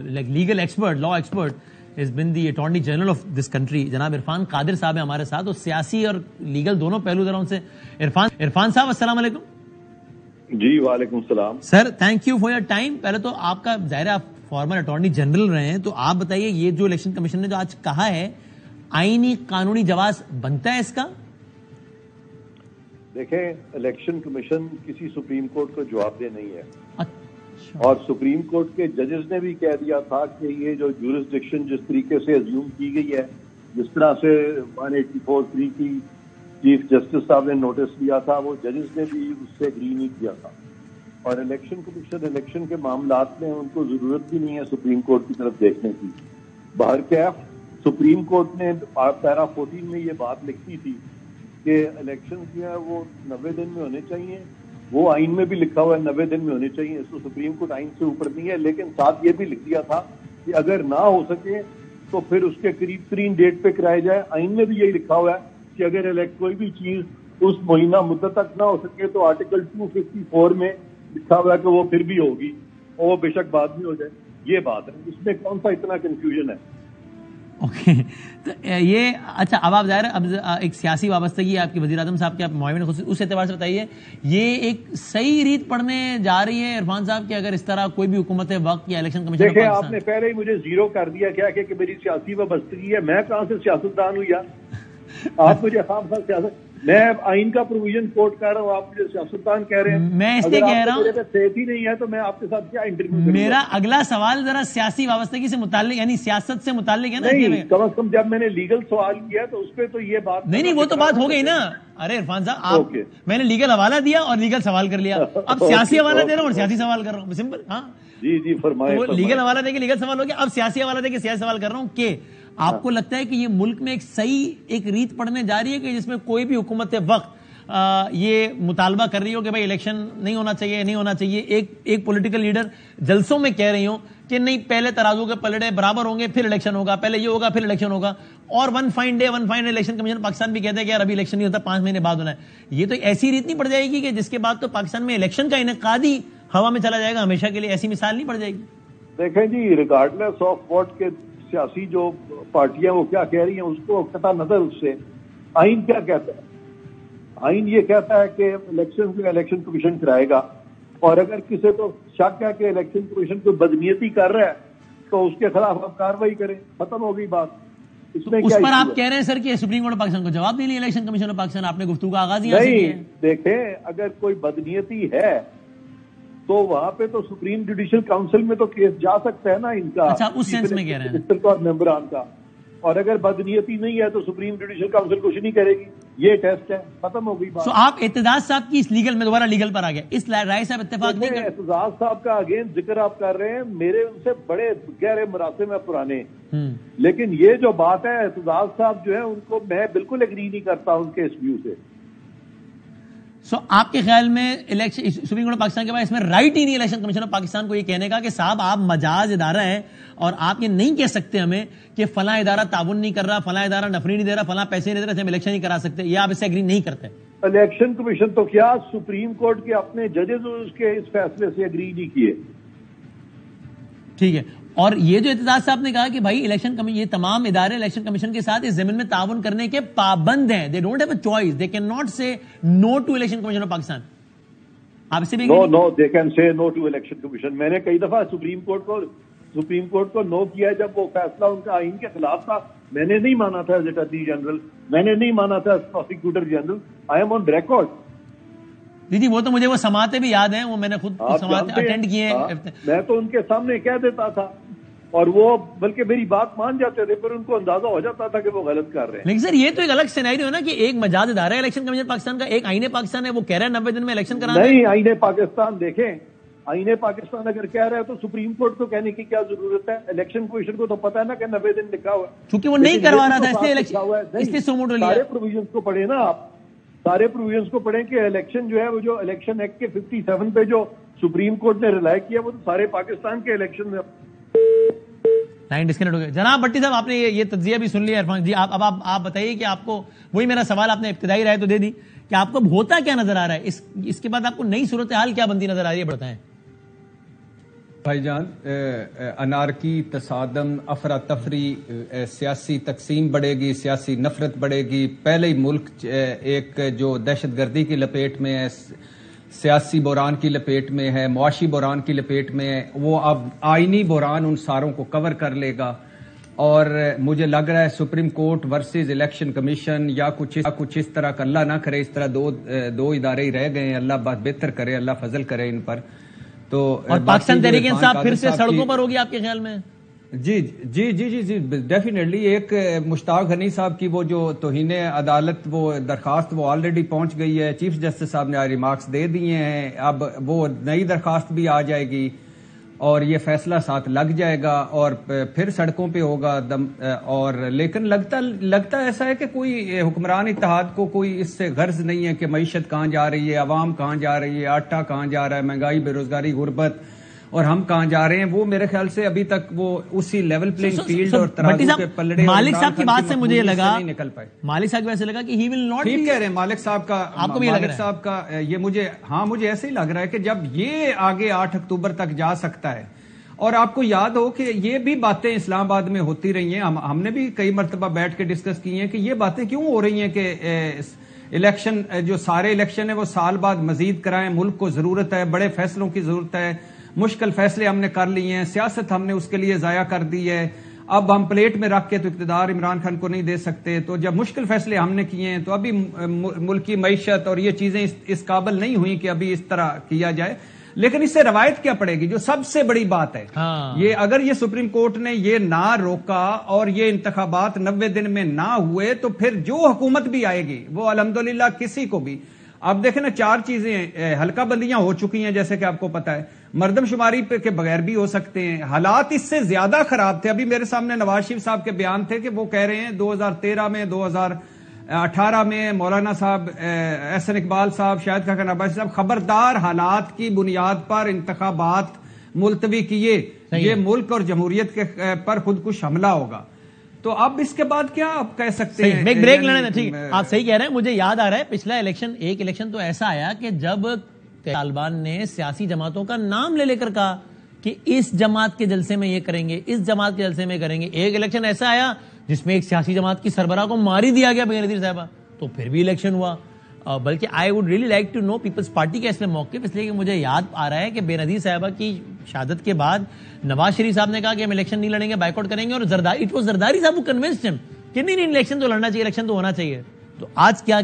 like legal expert, law expert, has been the Attorney General of this country. जनाब इरफान कादिर साहब है हमारे साथ, और सियासी और लीगल दोनों पहलू जरा उनसे। इरफान साहब अस्सलाम वालेकुम। जी वालेकुम सलाम sir, thank you for your time. पहले तो आपका ज़ाहिर है आप फॉर्मर अटॉर्नी जनरल रहे हैं, तो आप बताइए ये जो इलेक्शन कमीशन ने जो आज कहा है, आईनी कानूनी जवाब बनता है इसका? देखें, इलेक्शन कमीशन किसी सुप्रीम कोर्ट को जवाबदेह नहीं है। अच्छा। और सुप्रीम कोर्ट के जजेस ने भी कह दिया था कि ये जो ज्यूरिसडिक्शन जिस तरीके से अज्यूम की गई है, जिस तरह से 184(3) की चीफ जस्टिस साहब ने नोटिस लिया था, वो जजेस ने भी उससे एग्री नहीं किया था। और इलेक्शन कमीशन इलेक्शन के मामलात में उनको जरूरत भी नहीं है सुप्रीम कोर्ट की तरफ देखने की। बहरकैफ सुप्रीम कोर्ट ने पैरा 14 में ये बात लिखी थी कि इलेक्शन जो है वो 90 दिन में होने चाहिए। वो आइन में भी लिखा हुआ है 90 दिन में होने चाहिए, इसको सुप्रीम कोर्ट आइन से ऊपर नहीं है। लेकिन साथ ये भी लिख दिया था कि अगर ना हो सके तो फिर उसके करीब तरीन डेट पे कराया जाए। आइन में भी यही लिखा हुआ है कि अगर कोई भी चीज उस महीना मुद्दत तक ना हो सके तो आर्टिकल 254 में लिखा हुआ है कि वो फिर भी होगी, और वो बेशक बाद में हो जाए। ये बात है, इसमें कौन सा इतना कंफ्यूजन है? ओके, तो ये अच्छा, अब आप ज़ाहिर अब एक सियासी वाबस्तगी आपकी वज़ीर आज़म साहब के आप मुआविन, उस एतबार से बताइए, ये एक सही रीत पढ़ने जा रही है इरफान साहब कि अगर इस तरह कोई भी हुकूमत वक्त या इलेक्शन कमीशन? देखिए, आपने पहले ही मुझे जीरो कर दिया क्या कि मेरी सियासी वाबस्तगी है। मैं कहाँ से सियासतदान हुई यार? आप मुझे खाम खाम सियासत, मैं आइन का प्रोविजन कोट कर रहा हूँ, आप मुझे सियासतदान कह रहे हैं। मैं इसलिए कह रहा हूँ, सेहत ही नहीं है तो मैं आपके साथ क्या इंटरव्यू? मेरा अगला सवाल जरा सियासी वाबस्तगी से मुताल्लिक, यानी सियासत से मुताल्लिक है ना। नहीं, कम से कम जब मैंने लीगल सवाल किया तो उस पर तो ये बात नहीं, वो तो बात हो गई ना। अरे इरफान साहब, मैंने लीगल हवाला दिया और लीगल सवाल कर लिया, अब सियासी हवाला दे रहा हूँ और सियासी सवाल कर रहा हूँ। सिंपल। हाँ जी फरमाए। तो लीगल हवाला दे के लीगल सवाल हो गया, अब सियासी हवाला दे के सियासी सवाल कर रहा हूँ कि आपको लगता है कि ये मुल्क में एक सही एक रीत पड़ने जा रही है कि जिसमें कोई भी हुकूमत वक्त ये मुतालबा कर रही हो कि भाई इलेक्शन नहीं होना चाहिए, एक पॉलिटिकल लीडर जलसों में कह रही हो कि नहीं, पहले तराजू के पलड़े बराबर होंगे फिर इलेक्शन होगा, पहले ये होगा फिर इलेक्शन होगा, और one fine day election commission Pakistan भी कहते हैं कि यार अभी इलेक्शन नहीं होता, 5 महीने बाद होना है। ये तो ऐसी रीत नहीं पड़ जाएगी कि जिसके बाद तो पाकिस्तान में इलेक्शन का इनेकाद ही हवा में चला जाएगा हमेशा के लिए? ऐसी मिसाल नहीं पड़ जाएगी? देखें जी, रिगार्डलेस ऑफ व्हाट के सियासी जो पार्टियां वो क्या कह रही हैं उसको कता नजर, उससे आइन क्या कहता है? आइन ये कहता है कि इलेक्शन कमीशन कराएगा, और अगर किसी को शक है कि इलेक्शन कमीशन कोई बदनीयती कर रहा है तो उसके खिलाफ आप कार्रवाई करें, खत्म हो गई बात। इसमें उस क्या पर आप कह रहे हैं सर कि सुप्रीम कोर्ट पाकिस्तान को जवाब नहीं लिया इलेक्शन कमीशन ऑफ पाकिस्तान? आपने गुफ्तगू का आगाज नहीं, देखें, अगर कोई बदनीयती है तो वहां पे तो सुप्रीम जुडिशियल काउंसिल में तो केस जा सकता है ना इनका। अच्छा, उस सेंस में कह रहे हैं और मेंबरान का। और अगर बदनीयती नहीं है तो सुप्रीम जुडिशियल काउंसिल कुछ नहीं करेगी। ये टेस्ट है, खत्म हो गई बात। आप एतजाज साहब की इस लीगल में दोबारा लीगल पर आ गए, इस राय से आप इत्तेफाक नहीं करते? एतजाज साहब का अगेन जिक्र आप कर रहे हैं, मेरे उनसे बड़े गहरे मरासिम है पुराने। लेकिन ये जो बात है, एतजाज साहब जो है उनको मैं बिल्कुल एग्री नहीं करता उनके इस व्यू से। आपके ख्याल में इलेक्शन सुप्रीम कोर्ट पाकिस्तान के बाद इसमें राइट ही नहीं इलेक्शन कमीशन ऑफ पाकिस्तान को ये कहने का कि साहब आप मजाज इदारा है और आप ये नहीं कह सकते हमें कि फला इदारा ताउन नहीं कर रहा, फला इदारा नफरी नहीं दे रहा, फला पैसे नहीं दे रहा, हम इलेक्शन नहीं करा सकते? ये आप इससे एग्री नहीं करते? इलेक्शन कमीशन तो क्या, सुप्रीम कोर्ट के अपने जजेस उसके इस फैसले से एग्री नहीं किए। ठीक है, और ये जो एतजाज साहब ने कहा कि भाई ये तमाम इदारे इलेक्शन कमीशन के साथ इस जमीन में ताउन करने के पाबंद हैं, they don't have a choice, they can not say no to election commission of Pakistan. आप इससे भी no they can say no to election commission. मैंने कई दफा सुप्रीम कोर्ट को नो किया है जब वो फैसला उनका आइन के खिलाफ था। मैंने नहीं माना था एज अटॉर्नी जनरल, मैंने नहीं माना था prosecutor general. I am on record. दीदी वो तो मुझे वो समाते भी याद हैं, वो मैंने खुद समाते अटेंड किए हैं। मैं तो उनके सामने कह देता था और वो बल्कि मेरी बात मान जाते थे, पर उनको अंदाजा हो जाता था कि वो गलत कर रहे हैं। लेकिन सर ये तो एक अलग सिनेरियो है ना कि एक मजाज इदारा है इलेक्शन कमीशन पाकिस्तान का, एक आईने पाकिस्तान है, वो कह रहा है 90 दिन में इलेक्शन कराना। नहीं, आईने पाकिस्तान देखें, आईने पाकिस्तान अगर कह रहे हैं तो सुप्रीम कोर्ट को कहने की क्या जरूरत है? इलेक्शन कमीशन को तो पता है ना कि 90 दिन लिखा हुआ है, क्योंकि वो नहीं करवा रहा था इसलिए इलेक्शन, इसलिए सोमोटो लिया। सारे प्रोविजन को पढ़े ना आप, सारे प्रोविजन को पढ़ें कि इलेक्शन जो है वो जो इलेक्शन एक्ट के 57 पे जो सुप्रीम कोर्ट ने रिलाई किया वो तो सारे पाकिस्तान के इलेक्शन में। लाइन डिस्कनेक्ट हो गया। जनाब भट्टी साहब, आपने ये तज्जिया भी सुन लिया इरफान जी। अब आप बताइए कि आपको, वही मेरा सवाल आपने इब्तिदाई राय तो दे दी, कि आपको होता क्या नजर आ रहा है, इसके बाद आपको नई सूरत हाल क्या बनती नजर आ रही है, बताएं। بھائی جان، انارکی، تصادم، افراتفری، سیاسی تقسیم بڑھے گی، سیاسی نفرت بڑھے گی. پہلے ہی ملک ایک جو دہشت گردی کی لپیٹ میں ہے، سیاسی بحران کی لپیٹ میں ہے، معاشی بحران کی لپیٹ میں ہے. وہ اب آئینی بحران ان ساروں کو کور کر لے گا. اور مجھے لگ رہا ہے supreme court versus election commission یا کچھ اس طرح کا، اللہ نہ کرے اس طرح دو ادارے ہی رہ گئے ہیں. اللہ بات بہتر کرے، اللہ فضل کرے ان پر. تو اور پاکستان تحریک انصاف پھر سے سڑکوں پر ہوگی آپ کے خیال میں؟ جی جی جی جی جی ڈیفینیٹلی. ایک مشتاق غنی صاحب کی وہ جو توہین عدالت وہ درخواست وہ آلریڈی پہنچ گئی ہے. چیف جسٹس صاحب نے ریمارکس دے دیے ہیں. اب وہ نئی درخواست بھی آ جائے گی اور یہ فیصلہ ساتھ لگ جائے گا اور پھر سڑکوں پہ ہوگا اور لیکن لگتا ایسا ہے کہ کوئی حکمران اتحاد کو کوئی اس سے غرض نہیں ہے کہ معیشت کہاں جا رہی ہے، عوام کہاں جا رہی ہے، آٹا کہاں جا رہا ہے، مہنگائی، بے روزگاری، غربت، اور ہم کہاں جا رہے ہیں. وہ میرے خیال سے ابھی تک وہ اسی لیول پلینگ فیلڈ اور ترازو کے پلڑے مالک صاحب کی بات سے مجھے لگا، نکل پائے. مالک صاحب ویسے لگا کہ ہی ول ناٹ. ٹھیک کہہ رہے ہیں مالک صاحب کا. آپ کو بھی مالک صاحب کا یہ مجھے ایسے ہی لگ رہا ہے کہ جب یہ آگے 8 اکتوبر تک جا سکتا ہے. اور آپ کو یاد ہو کہ یہ بھی باتیں اسلام آباد میں ہوتی رہی ہیں. ہم نے بھی کئی مرتبہ بیٹھ کے ڈسکس کی ہیں کہ یہ باتیں کیوں ہو رہی ہیں کہ الیکشن جو سارے الیکشن ہیں وہ سال بعد مزید کرائیں. ملک کو ضرورت ہے، بڑے فیصلوں کی ضرورت ہے. مشکل فیصلے ہم نے کر لیے ہیں، سیاست ہم نے اس کے لیے ضائع کر دی ہے. اب ہم پلیٹ میں رکھ کے تو اقتدار عمران خان کو نہیں دے سکتے. تو جب مشکل فیصلے ہم نے کیے ہیں تو ابھی ملک کی معیشت اور یہ چیزیں اس قابل نہیں ہوئی کہ ابھی اس طرح کیا جائے. لیکن اس سے روایت کیا پڑے گی جو سب سے بڑی بات ہے. یہ اگر یہ سپریم کورٹ نے یہ نہ روکا اور یہ انتخابات 90 دن میں نہ ہوئے تو پھر جو حکومت بھی آئے گی وہ الحمدللہ کسی کو بھی. اب دیکھیں نا، 4 چیزیں حلقہ بندیاں ہو چکی ہیں جیسے کہ آپ کو پتا ہے، مردم شماری کے بغیر بھی ہو سکتے ہیں. حالات اس سے زیادہ خراب تھے. ابھی میرے سامنے نواز شریف صاحب کے بیان تھے کہ وہ کہہ رہے ہیں 2013 میں 2018 میں مولانا صاحب، احسن اقبال صاحب، شاہد خاقان عباسی صاحب، خبردار حالات کی بنیاد پر انتخابات ملتوی کیے، یہ ملک اور جمہوریت کے پر خودکش حملہ ہوگا. تو اب اس کے بعد کیا آپ کہہ سکتے ہیں؟ ایک بریک لینا. ٹھیک، آپ صحیح کہہ رہے ہیں. مجھے یاد آ رہا ہے پچھلا ایک الیکشن تو ایسا آیا کہ جب طالبان نے سیاسی جماعتوں کا نام لے کر کہا کہ اس جماعت کے جلسے میں یہ کریں گے، اس جماعت کے جلسے میں کریں گے. ایک الیکشن ایسا آیا جس میں ایک سیاسی جماعت کی سربراہ کو مار ہی دیا گیا بے نظیر صاحبہ، تو پھر بھی الیکشن ہوا. بلکہ I would really like to know Peoples Party کا اس لیے موقف، اس لیے کہ مجھے یاد آ رہا ہے کہ بے نظیر صاحبہ کی شہادت کے بعد نواز شریف صاحب نے کہا کہ ہم الیکشن نہیں لڑیں گے، بائیکاٹ کریں گے. اور زرداری صاحب کو کنونسڈ ہم کہ نہیں الیکشن تو لڑنا چاہیے، الیکشن تو ہونا چاہیے. تو آج کیا